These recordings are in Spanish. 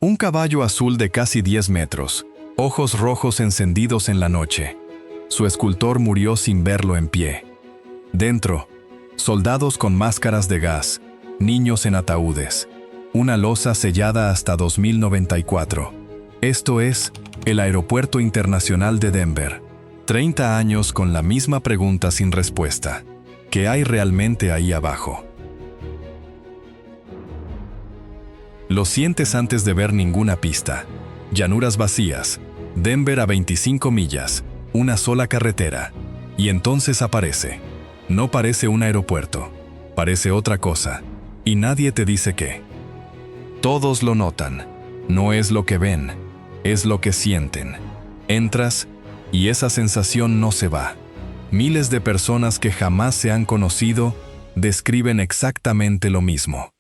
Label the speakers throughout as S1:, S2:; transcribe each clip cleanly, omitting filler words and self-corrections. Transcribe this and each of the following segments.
S1: Un caballo azul de casi 10 metros, ojos rojos encendidos en la noche. Su escultor murió sin verlo en pie. Dentro, soldados con máscaras de gas, niños en ataúdes. Una losa sellada hasta 2094. Esto es el Aeropuerto Internacional de Denver. 30 años con la misma pregunta sin respuesta. ¿Qué hay realmente ahí abajo? Lo sientes antes de ver ninguna pista. Llanuras vacías, Denver a 25 millas, una sola carretera. Y entonces aparece. No parece un aeropuerto, parece otra cosa. Y nadie te dice qué. Todos lo notan. No es lo que ven, es lo que sienten. Entras y esa sensación no se va. Miles de personas que jamás se han conocido describen exactamente lo mismo.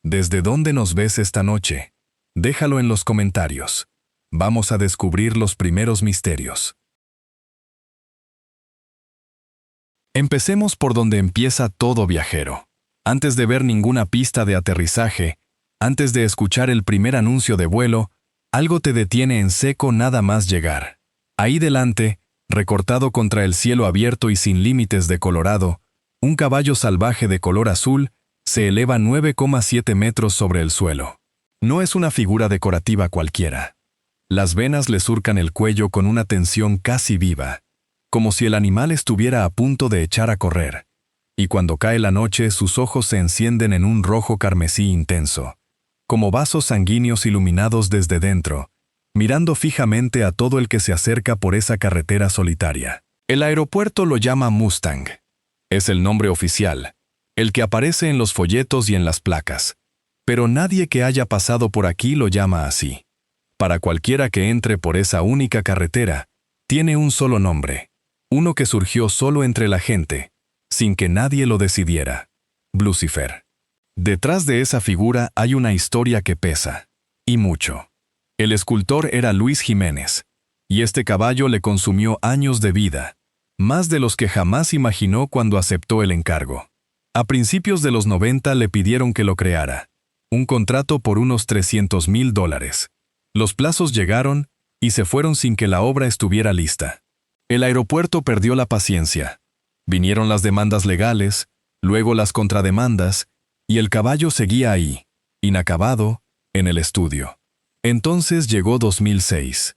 S1: ¿Desde dónde nos ves esta noche? Déjalo en los comentarios. Vamos a descubrir los primeros misterios. Empecemos por donde empieza todo viajero. Antes de ver ninguna pista de aterrizaje, antes de escuchar el primer anuncio de vuelo, algo te detiene en seco nada más llegar. Ahí delante, recortado contra el cielo abierto y sin límites de Colorado, un caballo salvaje de color azul se eleva 9,7 metros sobre el suelo. No es una figura decorativa cualquiera. Las venas le surcan el cuello con una tensión casi viva, como si el animal estuviera a punto de echar a correr. Y cuando cae la noche, sus ojos se encienden en un rojo carmesí intenso, como vasos sanguíneos iluminados desde dentro, mirando fijamente a todo el que se acerca por esa carretera solitaria. El aeropuerto lo llama Mustang. Es el nombre oficial, el que aparece en los folletos y en las placas. Pero nadie que haya pasado por aquí lo llama así. Para cualquiera que entre por esa única carretera, tiene un solo nombre, uno que surgió solo entre la gente, sin que nadie lo decidiera: Lucifer. Detrás de esa figura hay una historia que pesa, y mucho. El escultor era Luis Jiménez, y este caballo le consumió años de vida, más de los que jamás imaginó cuando aceptó el encargo. A principios de los 90 le pidieron que lo creara, un contrato por unos $300,000. Los plazos llegaron y se fueron sin que la obra estuviera lista. El aeropuerto perdió la paciencia. Vinieron las demandas legales, luego las contrademandas, y el caballo seguía ahí, inacabado, en el estudio. Entonces llegó 2006.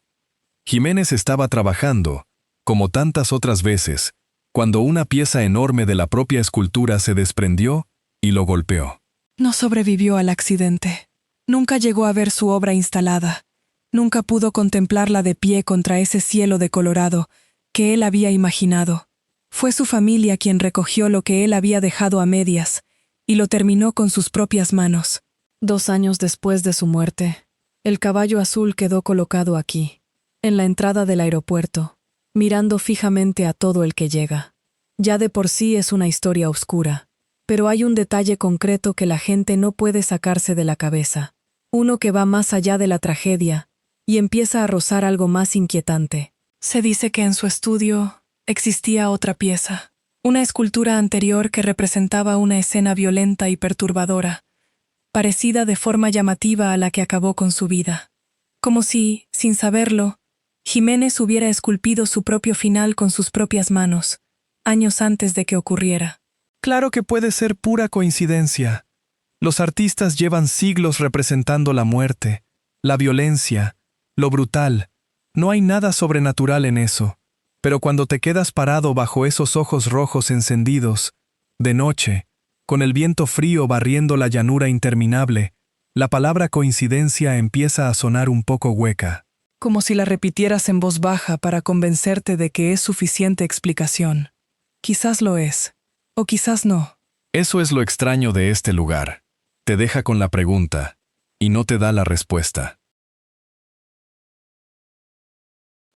S1: Jiménez estaba trabajando, como tantas otras veces, cuando una pieza enorme de la propia escultura se desprendió y lo golpeó.
S2: No sobrevivió al accidente. Nunca llegó a ver su obra instalada. Nunca pudo contemplarla de pie contra ese cielo de Colorado que él había imaginado. Fue su familia quien recogió lo que él había dejado a medias y lo terminó con sus propias manos. 2 años después de su muerte, el caballo azul quedó colocado aquí, en la entrada del aeropuerto, mirando fijamente a todo el que llega. Ya de por sí es una historia oscura, pero hay un detalle concreto que la gente no puede sacarse de la cabeza, uno que va más allá de la tragedia y empieza a rozar algo más inquietante. Se dice que en su estudio existía otra pieza, una escultura anterior que representaba una escena violenta y perturbadora, parecida de forma llamativa a la que acabó con su vida. Como si, sin saberlo, Jiménez hubiera esculpido su propio final con sus propias manos, años antes de que ocurriera.
S1: Claro que puede ser pura coincidencia. Los artistas llevan siglos representando la muerte, la violencia, lo brutal. No hay nada sobrenatural en eso. Pero cuando te quedas parado bajo esos ojos rojos encendidos, de noche, con el viento frío barriendo la llanura interminable, la palabra coincidencia empieza a sonar un poco hueca.
S2: Como si la repitieras en voz baja para convencerte de que es suficiente explicación. Quizás lo es, o quizás no.
S1: Eso es lo extraño de este lugar. Te deja con la pregunta, y no te da la respuesta.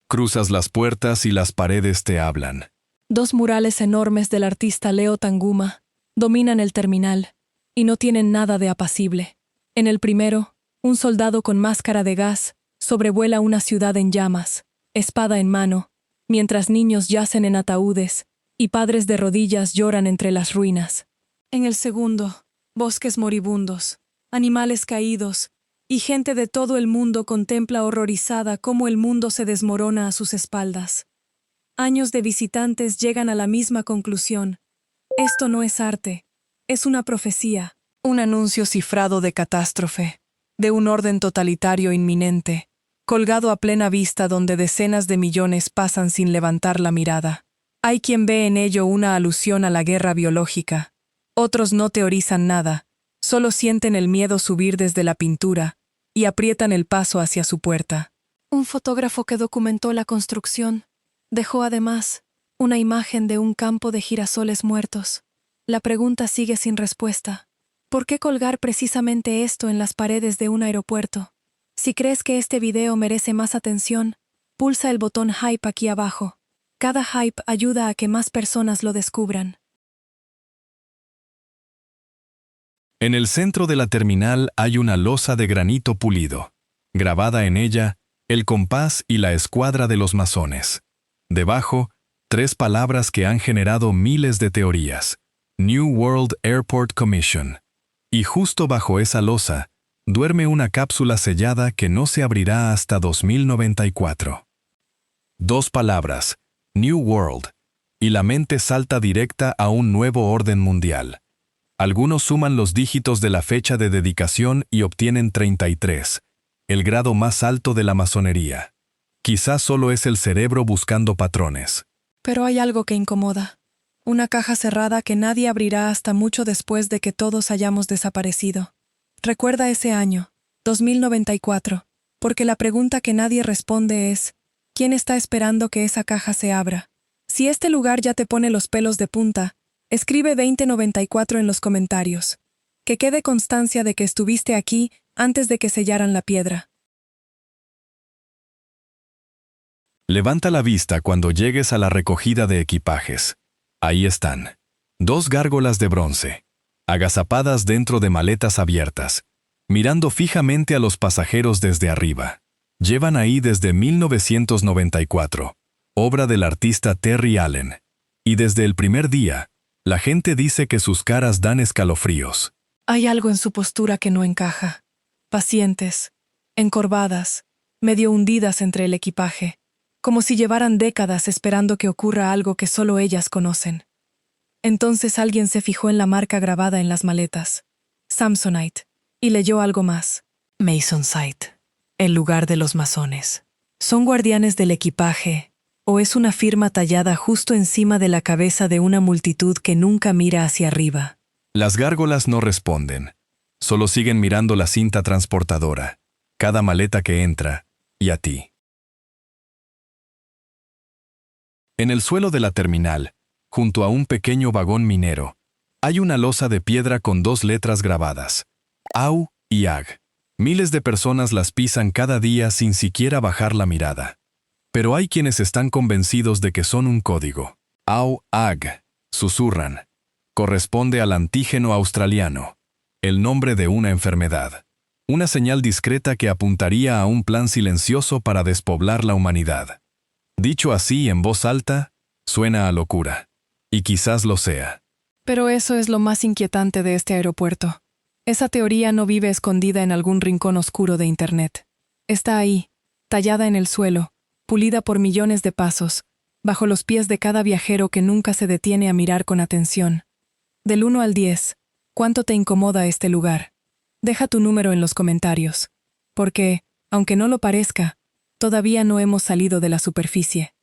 S1: Cruzas las puertas y las paredes te hablan.
S2: 2 murales enormes del artista Leo Tanguma dominan el terminal, y no tienen nada de apacible. En el primero, un soldado con máscara de gas sobrevuela una ciudad en llamas, espada en mano, mientras niños yacen en ataúdes y padres de rodillas lloran entre las ruinas. En el segundo, bosques moribundos, animales caídos y gente de todo el mundo contempla horrorizada cómo el mundo se desmorona a sus espaldas. Años de visitantes llegan a la misma conclusión. Esto no es arte, es una profecía, un anuncio cifrado de catástrofe, de un orden totalitario inminente, colgado a plena vista donde decenas de millones pasan sin levantar la mirada. Hay quien ve en ello una alusión a la guerra biológica. Otros no teorizan nada, solo sienten el miedo subir desde la pintura y aprietan el paso hacia su puerta. Un fotógrafo que documentó la construcción dejó además una imagen de un campo de girasoles muertos. La pregunta sigue sin respuesta. ¿Por qué colgar precisamente esto en las paredes de un aeropuerto? Si crees que este video merece más atención, pulsa el botón Hype aquí abajo. Cada hype ayuda a que más personas lo descubran.
S1: En el centro de la terminal hay una losa de granito pulido. Grabada en ella, el compás y la escuadra de los masones. Debajo, 3 palabras que han generado miles de teorías. New World Airport Commission. Y justo bajo esa losa, duerme una cápsula sellada que no se abrirá hasta 2094. 2 palabras, New World, y la mente salta directa a un nuevo orden mundial. Algunos suman los dígitos de la fecha de dedicación y obtienen 33, el grado más alto de la masonería. Quizás solo es el cerebro buscando patrones.
S2: Pero hay algo que incomoda. Una caja cerrada que nadie abrirá hasta mucho después de que todos hayamos desaparecido. Recuerda ese año, 2094, porque la pregunta que nadie responde es, ¿quién está esperando que esa caja se abra? Si este lugar ya te pone los pelos de punta, escribe 2094 en los comentarios. Que quede constancia de que estuviste aquí antes de que sellaran la piedra.
S1: Levanta la vista cuando llegues a la recogida de equipajes. Ahí están. 2 gárgolas de bronce, agazapadas dentro de maletas abiertas, mirando fijamente a los pasajeros desde arriba. Llevan ahí desde 1994, obra del artista Terry Allen. Y desde el primer día, la gente dice que sus caras dan escalofríos.
S2: Hay algo en su postura que no encaja. Pacientes, encorvadas, medio hundidas entre el equipaje, como si llevaran décadas esperando que ocurra algo que solo ellas conocen. Entonces alguien se fijó en la marca grabada en las maletas, Samsonite, y leyó algo más. Masonite, el lugar de los masones. ¿Son guardianes del equipaje, o es una firma tallada justo encima de la cabeza de una multitud que nunca mira hacia arriba?
S1: Las gárgolas no responden, solo siguen mirando la cinta transportadora, cada maleta que entra, y a ti. En el suelo de la terminal, junto a un pequeño vagón minero, hay una losa de piedra con 2 letras grabadas, AU y AG. Miles de personas las pisan cada día sin siquiera bajar la mirada. Pero hay quienes están convencidos de que son un código. AU AG, susurran. Corresponde al antígeno australiano, el nombre de una enfermedad. Una señal discreta que apuntaría a un plan silencioso para despoblar la humanidad. Dicho así en voz alta, suena a locura. Y quizás lo sea.
S2: Pero eso es lo más inquietante de este aeropuerto. Esa teoría no vive escondida en algún rincón oscuro de Internet. Está ahí, tallada en el suelo, pulida por millones de pasos, bajo los pies de cada viajero que nunca se detiene a mirar con atención. Del 1 al 10, ¿cuánto te incomoda este lugar? Deja tu número en los comentarios. Porque, aunque no lo parezca, todavía no hemos salido de la superficie.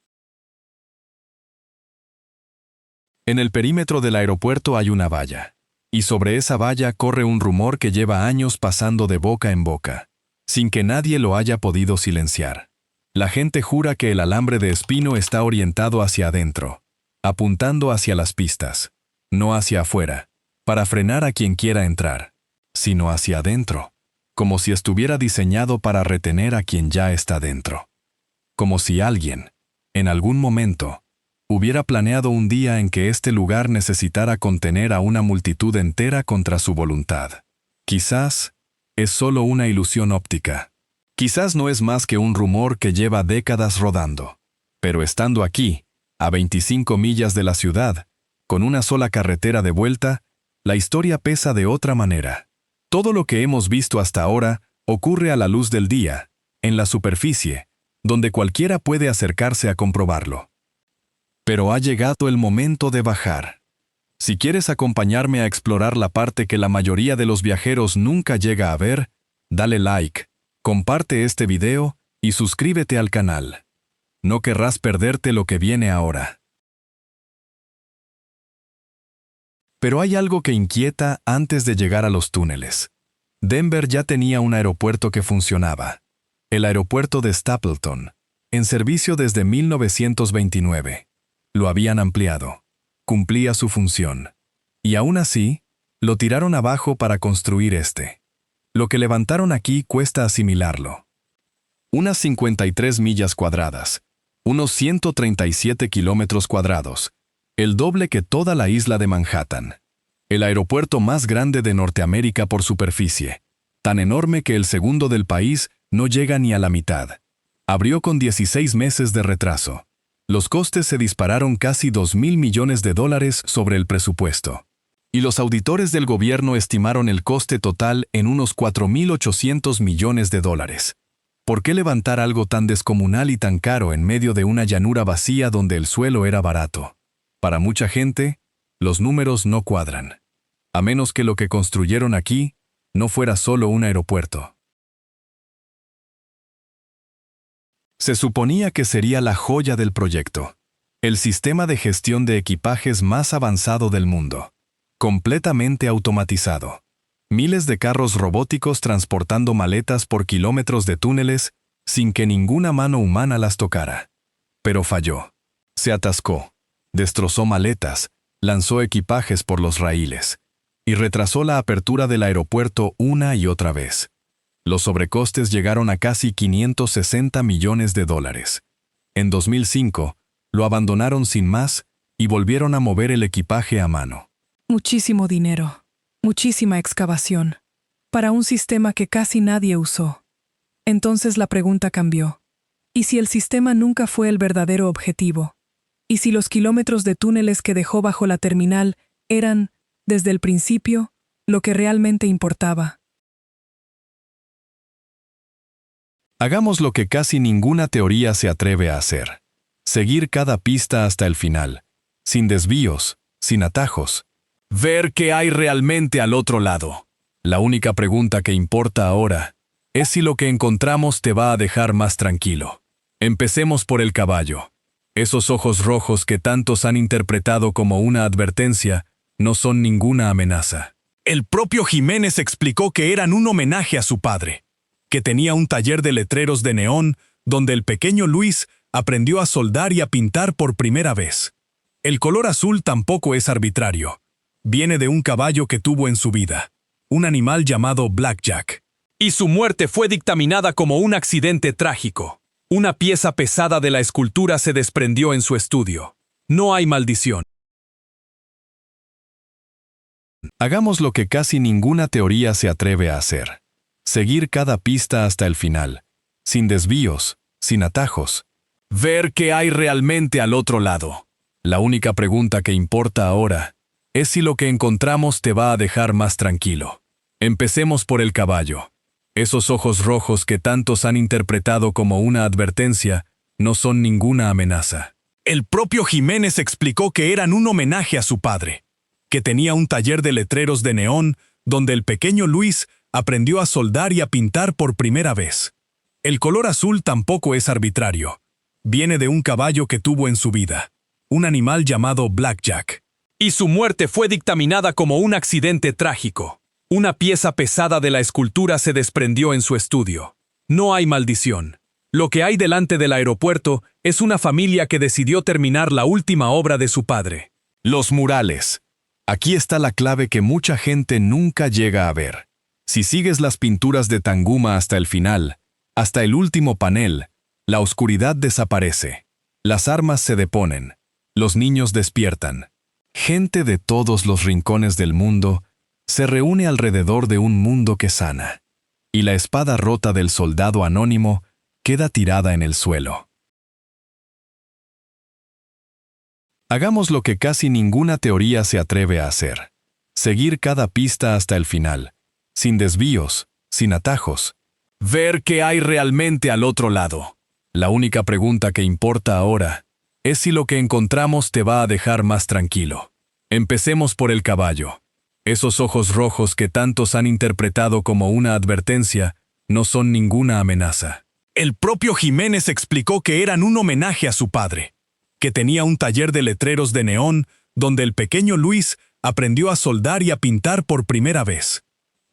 S1: En el perímetro del aeropuerto hay una valla. Y sobre esa valla corre un rumor que lleva años pasando de boca en boca, sin que nadie lo haya podido silenciar. La gente jura que el alambre de espino está orientado hacia adentro, apuntando hacia las pistas, no hacia afuera, para frenar a quien quiera entrar, sino hacia adentro, como si estuviera diseñado para retener a quien ya está dentro. Como si alguien, en algún momento, hubiera planeado un día en que este lugar necesitara contener a una multitud entera contra su voluntad. Quizás es solo una ilusión óptica. Quizás no es más que un rumor que lleva décadas rodando. Pero estando aquí, a 25 millas de la ciudad, con una sola carretera de vuelta, la historia pesa de otra manera. Todo lo que hemos visto hasta ahora Ocurre a la luz del día, en la superficie, donde cualquiera puede acercarse a comprobarlo. Pero ha llegado el momento de bajar. Si quieres acompañarme a explorar la parte que la mayoría de los viajeros nunca llega a ver, dale like, comparte este video y suscríbete al canal. No querrás perderte lo que viene ahora. Pero hay algo que inquieta antes de llegar a los túneles. Denver ya tenía un aeropuerto que funcionaba. El aeropuerto de Stapleton, en servicio desde 1929. Lo habían ampliado. Cumplía su función. Y aún así, lo tiraron abajo para construir este. Lo que levantaron aquí cuesta asimilarlo. Unas 53 millas cuadradas, unos 137 kilómetros cuadrados, el doble que toda la isla de Manhattan. El aeropuerto más grande de Norteamérica por superficie, tan enorme que el segundo del país no llega ni a la mitad. Abrió con 16 meses de retraso. Los costes se dispararon casi $2.000 millones sobre el presupuesto. Y los auditores del gobierno estimaron el coste total en unos $4.800 millones. ¿Por qué levantar algo tan descomunal y tan caro en medio de una llanura vacía donde el suelo era barato? Para mucha gente, los números no cuadran. A menos que lo que construyeron aquí no fuera solo un aeropuerto. Se suponía que sería la joya del proyecto, el sistema de gestión de equipajes más avanzado del mundo, completamente automatizado. Miles de carros robóticos transportando maletas por kilómetros de túneles sin que ninguna mano humana las tocara. Pero falló. Se atascó, destrozó maletas, lanzó equipajes por los raíles y retrasó la apertura del aeropuerto una y otra vez. Los sobrecostes llegaron a casi $560 millones. En 2005, lo abandonaron sin más y volvieron a mover el equipaje a mano.
S2: Muchísimo dinero, muchísima excavación, para un sistema que casi nadie usó. Entonces la pregunta cambió. ¿Y si el sistema nunca fue el verdadero objetivo? ¿Y si los kilómetros de túneles que dejó bajo la terminal eran, desde el principio, lo que realmente importaba?
S1: Hagamos lo que casi ninguna teoría se atreve a hacer. Seguir cada pista hasta el final, sin desvíos, sin atajos. Ver qué hay realmente al otro lado. La única pregunta que importa ahora es si lo que encontramos te va a dejar más tranquilo. Empecemos por el caballo. Esos ojos rojos que tantos han interpretado como una advertencia no son ninguna amenaza. El propio Jiménez explicó que eran un homenaje a su padre, que tenía un taller de letreros de neón donde el pequeño Luis aprendió a soldar y a pintar por primera vez. El color azul tampoco es arbitrario. Viene de un caballo que tuvo en su vida, un animal llamado Blackjack. Y su muerte fue dictaminada como un accidente trágico. Una pieza pesada de la escultura se desprendió en su estudio. No hay maldición. Hagamos lo que casi ninguna teoría se atreve a hacer. Seguir cada pista hasta el final, sin desvíos, sin atajos. Ver qué hay realmente al otro lado. La única pregunta que importa ahora es si lo que encontramos te va a dejar más tranquilo. Empecemos por el caballo. Esos ojos rojos que tantos han interpretado como una advertencia no son ninguna amenaza. El propio Jiménez explicó que eran un homenaje a su padre, que tenía un taller de letreros de neón donde el pequeño Luis aprendió a soldar y a pintar por primera vez. El color azul tampoco es arbitrario. Viene de un caballo que tuvo en su vida, un animal llamado Blackjack. Y su muerte fue dictaminada como un accidente trágico. Una pieza pesada de la escultura se desprendió en su estudio. No hay maldición. Lo que hay delante del aeropuerto es una familia que decidió terminar la última obra de su padre. Los murales. Aquí está la clave que mucha gente nunca llega a ver. Si sigues las pinturas de Tanguma hasta el final, hasta el último panel, la oscuridad desaparece. Las armas se deponen. Los niños despiertan. Gente de todos los rincones del mundo se reúne alrededor de un mundo que sana. Y la espada rota del soldado anónimo queda tirada en el suelo. Hagamos lo que casi ninguna teoría se atreve a hacer. Seguir cada pista hasta el final, sin desvíos, sin atajos. Ver qué hay realmente al otro lado. La única pregunta que importa ahora es si lo que encontramos te va a dejar más tranquilo. Empecemos por el caballo. Esos ojos rojos que tantos han interpretado como una advertencia no son ninguna amenaza. El propio Jiménez explicó que eran un homenaje a su padre, que tenía un taller de letreros de neón donde el pequeño Luis aprendió a soldar y a pintar por primera vez.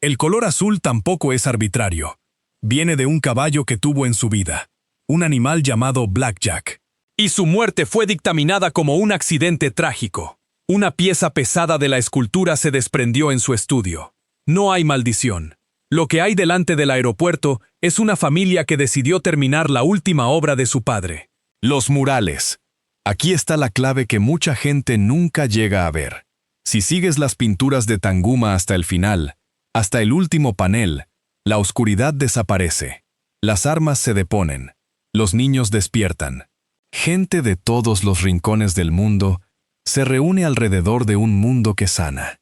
S1: El color azul tampoco es arbitrario. Viene de un caballo que tuvo en su vida, un animal llamado Blackjack. Y su muerte fue dictaminada como un accidente trágico. Una pieza pesada de la escultura se desprendió en su estudio. No hay maldición. Lo que hay delante del aeropuerto es una familia que decidió terminar la última obra de su padre. Los murales. Aquí está la clave que mucha gente nunca llega a ver. Si sigues las pinturas de Tanguma hasta el final, hasta el último panel, la oscuridad desaparece. Las armas se deponen. Los niños despiertan. Gente de todos los rincones del mundo se reúne alrededor de un mundo que sana.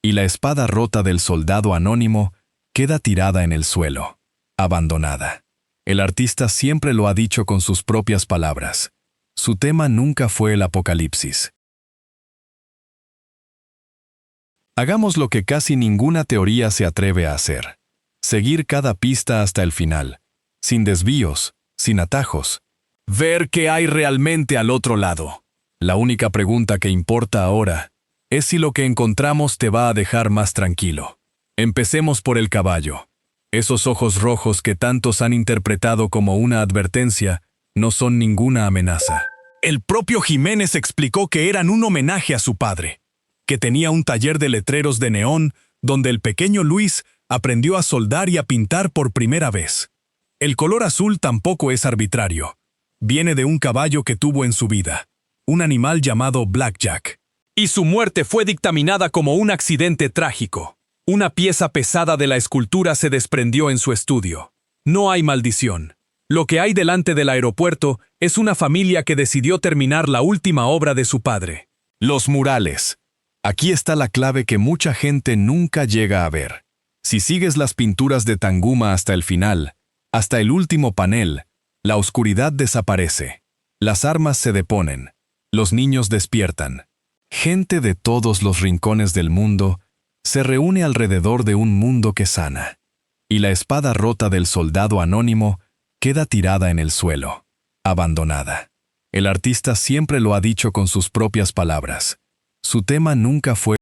S1: Y la espada rota del soldado anónimo queda tirada en el suelo, abandonada. El artista siempre lo ha dicho con sus propias palabras. Su tema nunca fue el apocalipsis. Hagamos lo que casi ninguna teoría se atreve a hacer. Seguir cada pista hasta el final, sin desvíos, sin atajos. Ver qué hay realmente al otro lado. La única pregunta que importa ahora es si lo que encontramos te va a dejar más tranquilo. Empecemos por el caballo. Esos ojos rojos que tantos han interpretado como una advertencia no son ninguna amenaza. El propio Jiménez explicó que eran un homenaje a su padre, que tenía un taller de letreros de neón donde el pequeño Luis aprendió a soldar y a pintar por primera vez. El color azul tampoco es arbitrario. Viene de un caballo que tuvo en su vida, un animal llamado Blackjack. Y su muerte fue dictaminada como un accidente trágico. Una pieza pesada de la escultura se desprendió en su estudio. No hay maldición. Lo que hay delante del aeropuerto es una familia que decidió terminar la última obra de su padre. Los murales. Aquí está la clave que mucha gente nunca llega a ver. Si sigues las pinturas de Tanguma hasta el final, hasta el último panel, la oscuridad desaparece. Las armas se deponen. Los niños despiertan. Gente de todos los rincones del mundo se reúne alrededor de un mundo que sana. Y la espada rota del soldado anónimo queda tirada en el suelo, abandonada. El artista siempre lo ha dicho con sus propias palabras. Su tema nunca fue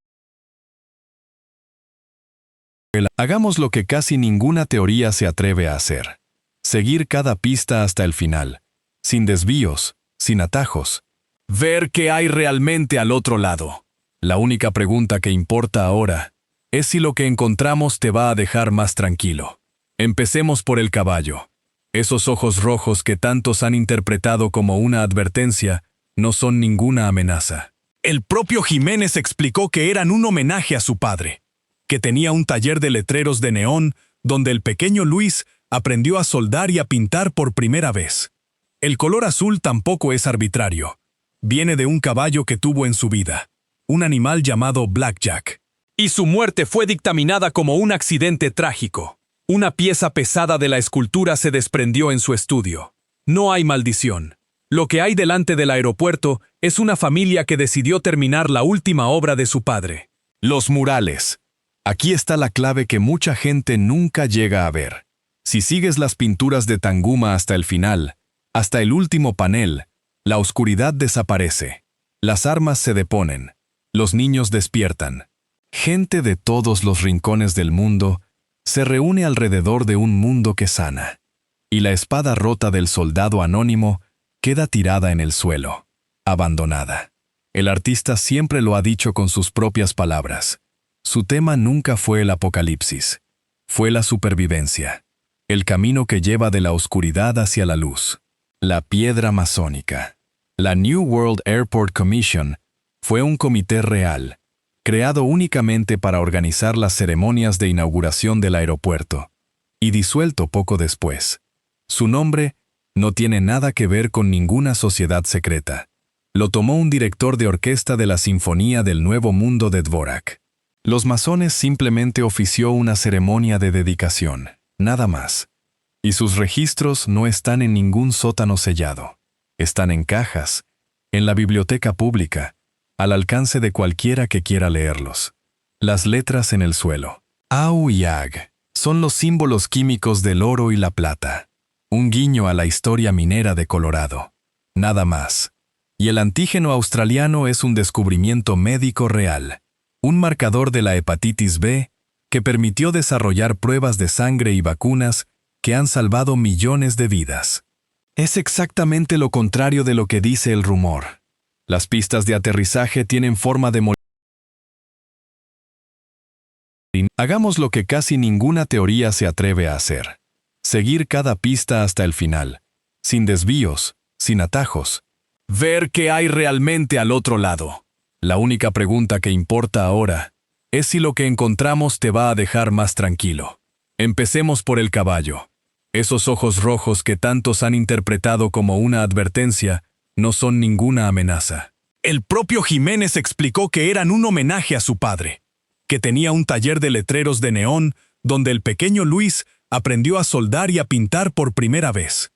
S1: hagamos lo que casi ninguna teoría se atreve a hacer. Seguir cada pista hasta el final, sin desvíos, sin atajos. Ver qué hay realmente al otro lado. La única pregunta que importa ahora es si lo que encontramos te va a dejar más tranquilo. Empecemos por el caballo. Esos ojos rojos que tantos han interpretado como una advertencia no son ninguna amenaza. El propio Jiménez explicó que eran un homenaje a su padre, que tenía un taller de letreros de neón donde el pequeño Luis aprendió a soldar y a pintar por primera vez. El color azul tampoco es arbitrario. Viene de un caballo que tuvo en su vida, un animal llamado Blackjack. Y su muerte fue dictaminada como un accidente trágico. Una pieza pesada de la escultura se desprendió en su estudio. No hay maldición. Lo que hay delante del aeropuerto es una familia que decidió terminar la última obra de su padre. Los murales. Aquí está la clave que mucha gente nunca llega a ver. Si sigues las pinturas de Tanguma hasta el final, hasta el último panel, la oscuridad desaparece. Las armas se deponen. Los niños despiertan. Gente de todos los rincones del mundo se reúne alrededor de un mundo que sana. Y la espada rota del soldado anónimo queda tirada en el suelo, abandonada. El artista siempre lo ha dicho con sus propias palabras. Su tema nunca fue el apocalipsis. Fue la supervivencia. El camino que lleva de la oscuridad hacia la luz. La piedra masónica. La New World Airport Commission fue un comité real, creado únicamente para organizar las ceremonias de inauguración del aeropuerto, y disuelto poco después. Su nombre no tiene nada que ver con ninguna sociedad secreta. Lo tomó un director de orquesta de la Sinfonía del Nuevo Mundo de Dvorak. Los masones simplemente ofició una ceremonia de dedicación, nada más. y sus registros no están en ningún sótano sellado. Están en cajas, en la biblioteca pública, al alcance de cualquiera que quiera leerlos. Las letras en el suelo. Au y Ag son los símbolos químicos del oro y la plata. Un guiño a la historia minera de Colorado. Nada más. Y el antígeno australiano es un descubrimiento médico real. Un marcador de la hepatitis B que permitió desarrollar pruebas de sangre y vacunas que han salvado millones de vidas. Es exactamente lo contrario de lo que dice el rumor. Las pistas de aterrizaje tienen forma de moléculas. Hagamos lo que casi ninguna teoría se atreve a hacer. Seguir cada pista hasta el final. Sin desvíos, sin atajos. Ver qué hay realmente al otro lado. La única pregunta que importa ahora es si lo que encontramos te va a dejar más tranquilo. Empecemos por el caballo. Esos ojos rojos que tantos han interpretado como una advertencia no son ninguna amenaza. El propio Jiménez explicó que eran un homenaje a su padre, que tenía un taller de letreros de neón donde el pequeño Luis aprendió a soldar y a pintar por primera vez.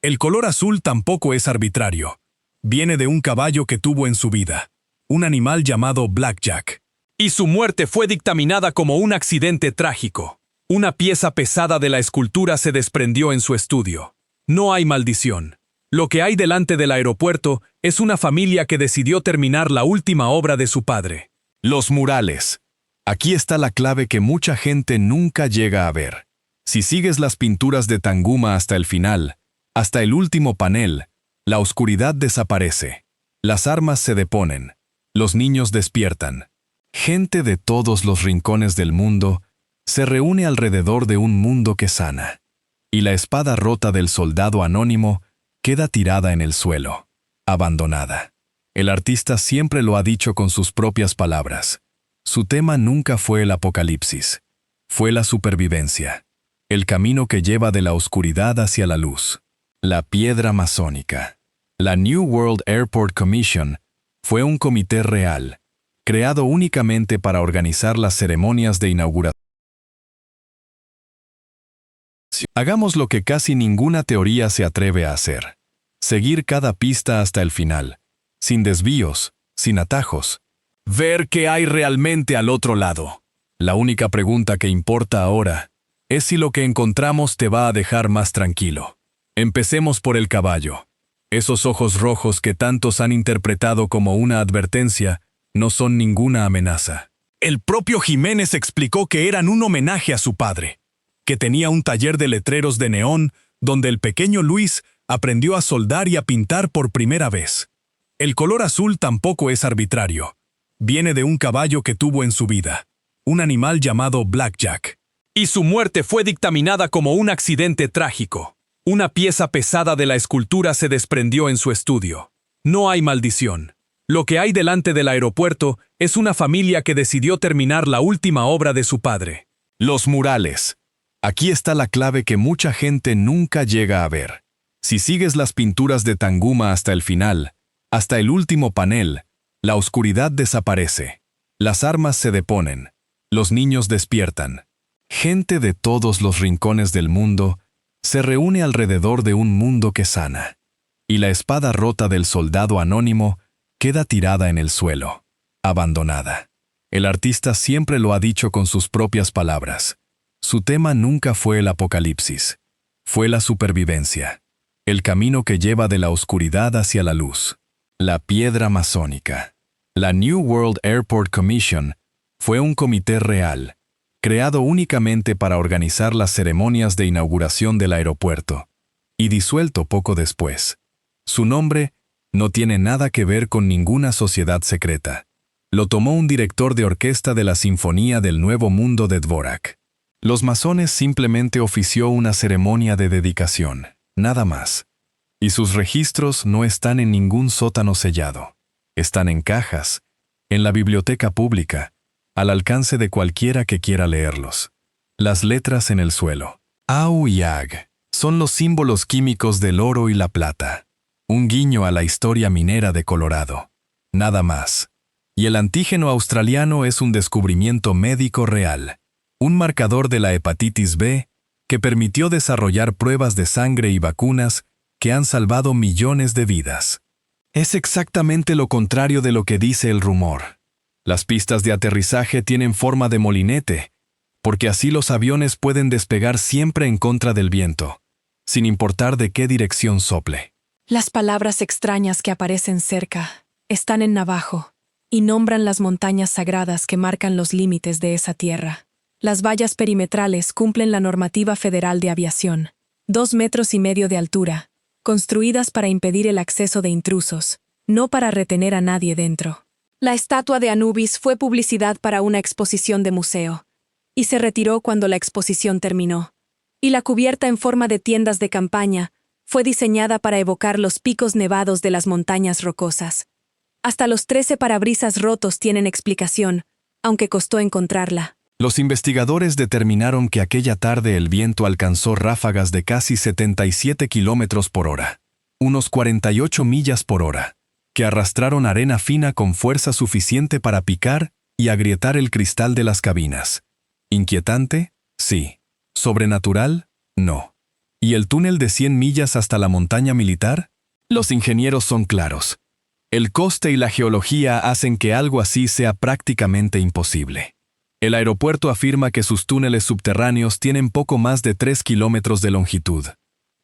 S1: El color azul tampoco es arbitrario. Viene de un caballo que tuvo en su vida, un animal llamado Blackjack. Y su muerte fue dictaminada como un accidente trágico. Una pieza pesada de la escultura se desprendió en su estudio. No hay maldición. Lo que hay delante del aeropuerto es una familia que decidió terminar la última obra de su padre. Los murales. Aquí está la clave que mucha gente nunca llega a ver. Si sigues las pinturas de Tanguma hasta el final, hasta el último panel, la oscuridad desaparece. Las armas se deponen. Los niños despiertan. Gente de todos los rincones del mundo se reúne alrededor de un mundo que sana. Y la espada rota del soldado anónimo queda tirada en el suelo, abandonada. El artista siempre lo ha dicho con sus propias palabras. Su tema nunca fue el apocalipsis. Fue la supervivencia. El camino que lleva de la oscuridad hacia la luz. La piedra masónica. La New World Airport Commission fue un comité real, creado únicamente para organizar las ceremonias de inauguración. Hagamos lo que casi ninguna teoría se atreve a hacer. Seguir cada pista hasta el final, sin desvíos, sin atajos. Ver qué hay realmente al otro lado. La única pregunta que importa ahora es si lo que encontramos te va a dejar más tranquilo. Empecemos por el caballo. Esos ojos rojos que tantos han interpretado como una advertencia no son ninguna amenaza. El propio Jiménez explicó que eran un homenaje a su padre, que tenía un taller de letreros de neón donde el pequeño Luis aprendió a soldar y a pintar por primera vez. El color azul tampoco es arbitrario. Viene de un caballo que tuvo en su vida, un animal llamado Blackjack. Y su muerte fue dictaminada como un accidente trágico. Una pieza pesada de la escultura se desprendió en su estudio. No hay maldición. Lo que hay delante del aeropuerto es una familia que decidió terminar la última obra de su padre. Los murales. Aquí está la clave que mucha gente nunca llega a ver. Si sigues las pinturas de Tanguma hasta el final, hasta el último panel, la oscuridad desaparece. Las armas se deponen. Los niños despiertan. Gente de todos los rincones del mundo se reúne alrededor de un mundo que sana. Y la espada rota del soldado anónimo queda tirada en el suelo, abandonada. El artista siempre lo ha dicho con sus propias palabras. Su tema nunca fue el apocalipsis. Fue la supervivencia. El camino que lleva de la oscuridad hacia la luz. La piedra masónica. La New World Airport Commission fue un comité real, creado únicamente para organizar las ceremonias de inauguración del aeropuerto, y disuelto poco después. Su nombre no tiene nada que ver con ninguna sociedad secreta. Lo tomó un director de orquesta de la Sinfonía del Nuevo Mundo de Dvorak. Los masones simplemente ofició una ceremonia de dedicación, nada más. Y sus registros no están en ningún sótano sellado. Están en cajas, en la biblioteca pública, al alcance de cualquiera que quiera leerlos. Las letras en el suelo. Au y Ag son los símbolos químicos del oro y la plata. Un guiño a la historia minera de Colorado. Nada más. Y el antígeno australiano es un descubrimiento médico real. Un marcador de la hepatitis B que permitió desarrollar pruebas de sangre y vacunas que han salvado millones de vidas. Es exactamente lo contrario de lo que dice el rumor. Las pistas de aterrizaje tienen forma de molinete, porque así los aviones pueden despegar siempre en contra del viento, sin importar de qué dirección sople.
S2: Las palabras extrañas que aparecen cerca están en Navajo y nombran las montañas sagradas que marcan los límites de esa tierra. Las vallas perimetrales cumplen la normativa federal de aviación, 2,5 metros de altura, construidas para impedir el acceso de intrusos, no para retener a nadie dentro. La estatua de Anubis fue publicidad para una exposición de museo, y se retiró cuando la exposición terminó. Y la cubierta en forma de tiendas de campaña fue diseñada para evocar los picos nevados de las montañas rocosas. Hasta los 13 parabrisas rotos tienen explicación, aunque costó encontrarla.
S1: Los investigadores determinaron que aquella tarde el viento alcanzó ráfagas de casi 77 kilómetros por hora, unos 48 millas por hora, que arrastraron arena fina con fuerza suficiente para picar y agrietar el cristal de las cabinas. ¿Inquietante? Sí. ¿Sobrenatural? No. ¿Y el túnel de 100 millas hasta la montaña militar? Los ingenieros son claros. El coste y la geología hacen que algo así sea prácticamente imposible. El aeropuerto afirma que sus túneles subterráneos tienen poco más de 3 kilómetros de longitud,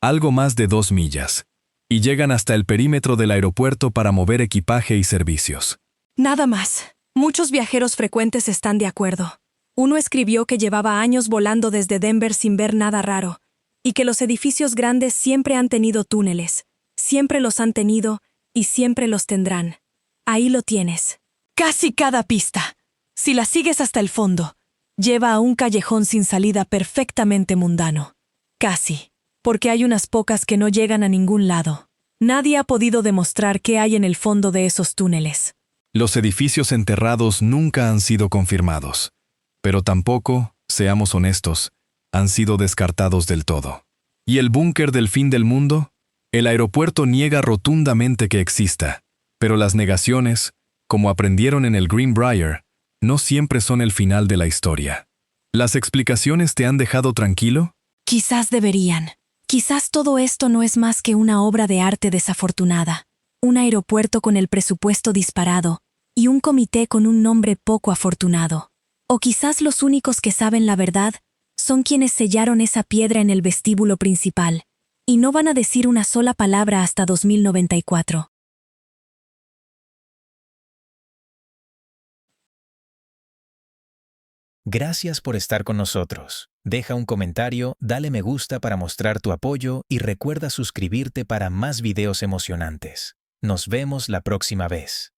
S1: algo más de 2 millas, y llegan hasta el perímetro del aeropuerto para mover equipaje y servicios.
S2: Nada más. Muchos viajeros frecuentes están de acuerdo. Uno escribió que llevaba años volando desde Denver sin ver nada raro, y que los edificios grandes siempre han tenido túneles, siempre los han tenido y siempre los tendrán. Ahí lo tienes. Casi cada pista, si la sigues hasta el fondo, lleva a un callejón sin salida perfectamente mundano. Casi, porque hay unas pocas que no llegan a ningún lado. Nadie ha podido demostrar qué hay en el fondo de esos túneles.
S1: Los edificios enterrados nunca han sido confirmados, pero tampoco, seamos honestos, han sido descartados del todo. ¿Y el búnker del fin del mundo? El aeropuerto niega rotundamente que exista, pero las negaciones, como aprendieron en el Greenbrier, no siempre son el final de la historia. ¿Las explicaciones te han dejado tranquilo?
S2: Quizás deberían. Quizás todo esto no es más que una obra de arte desafortunada, un aeropuerto con el presupuesto disparado y un comité con un nombre poco afortunado. O quizás los únicos que saben la verdad son quienes sellaron esa piedra en el vestíbulo principal, y no van a decir una sola palabra hasta 2094.
S3: Gracias por estar con nosotros. Deja un comentario, dale me gusta para mostrar tu apoyo y recuerda suscribirte para más videos emocionantes. Nos vemos la próxima vez.